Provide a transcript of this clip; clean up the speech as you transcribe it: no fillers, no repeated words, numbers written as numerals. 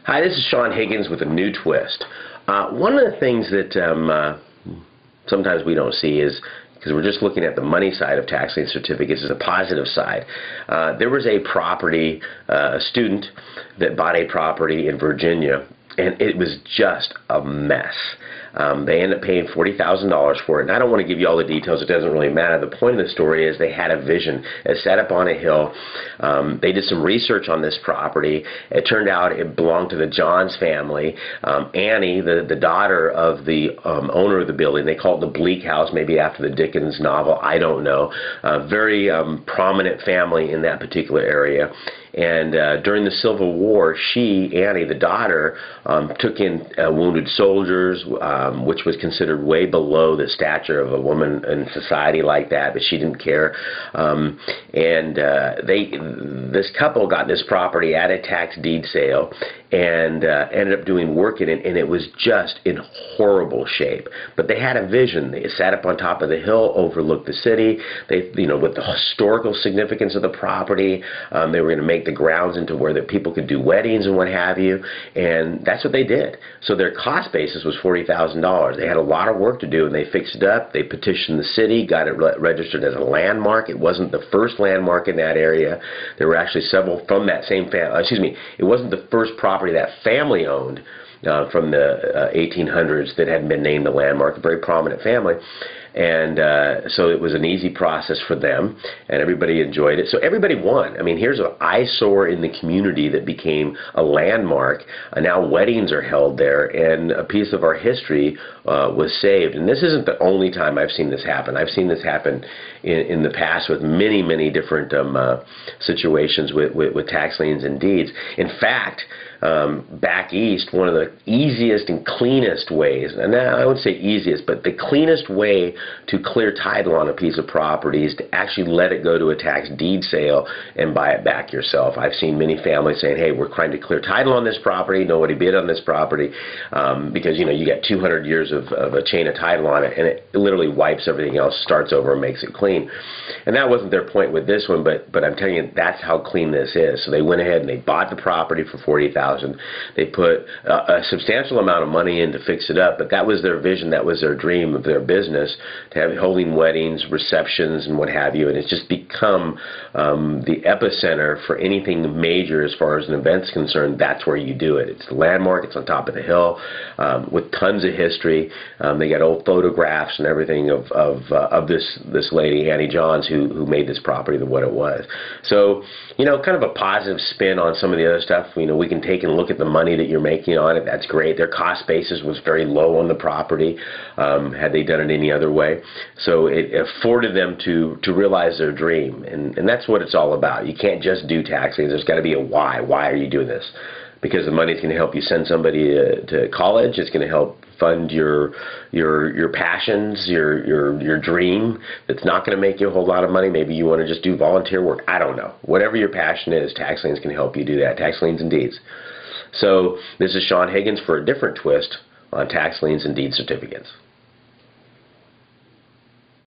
Hi, this is Saen Higgins with a new twist. One of the things that sometimes we don't see is, because we're just looking at the money side of tax lien certificates, is a positive side. There was a student that bought a property in Virginia, and it was just a mess. They ended up paying $40,000 for it, and I don't want to give you all the details. It doesn't really matter. The point of the story is they had a vision. It sat up on a hill. They did some research on this property. It turned out it belonged to the Johns family. Annie, the daughter of the owner of the building, they call it the Bleak House, maybe after the Dickens novel, I don't know. Very prominent family in that particular area. And during the Civil War, Annie, the daughter, took in wounded soldiers, which was considered way below the stature of a woman in society like that, but she didn't care. This couple got this property at a tax deed sale and ended up doing work in it, and it was just in horrible shape. But they had a vision. They sat up on top of the hill, overlooked the city. They, with the historical significance of the property, they were going to make the grounds into where the people could do weddings and what have you, and that's what they did. So their cost basis was $40,000. They had a lot of work to do, and they fixed it up. They petitioned the city, got it registered as a landmark. It wasn't the first landmark in that area. There were actually several from that same family. It wasn't the first property that family owned from the 1800s that had been named a landmark, a very prominent family. And so it was an easy process for them, and everybody enjoyed it. So everybody won. I mean, here's an eyesore in the community that became a landmark. Now weddings are held there, and a piece of our history was saved. And this isn't the only time I've seen this happen. I've seen this happen in the past with many, many different situations with tax liens and deeds. In fact, back east, one of the easiest and cleanest ways, and I wouldn't say easiest, but the cleanest way to clear title on a piece of property is to actually let it go to a tax deed sale and buy it back yourself. I've seen many families saying, hey, we're trying to clear title on this property, nobody bid on this property, because you got 200 years of a chain of title on it, and it literally wipes everything else, starts over, and makes it clean. And that wasn't their point with this one, but I'm telling you, that's how clean this is. So they went ahead and they bought the property for $40,000. They put a substantial amount of money in to fix it up, but that was their vision, that was their dream of their business, to have holding weddings, receptions, and what have you. And it's just become the epicenter for anything major as far as an event's concerned. That's where you do it. It's the landmark. It's on top of the hill with tons of history. They got old photographs and everything of this lady, Annie Johns, who made this property what it was. So, kind of a positive spin on some of the other stuff. We can take and look at the money that you're making on it. That's great. Their cost basis was very low on the property had they done it any other way. So it afforded them to realize their dream, and that's what it's all about. You can't just do tax liens. There's got to be a why. Why are you doing this? Because the money's going to help you send somebody to college. It's going to help fund your passions, your dream. That's not going to make you a whole lot of money. Maybe you want to just do volunteer work. I don't know. Whatever your passion is, tax liens can help you do that. Tax liens and deeds. So this is Saen Higgins for a different twist on tax liens and deed certificates.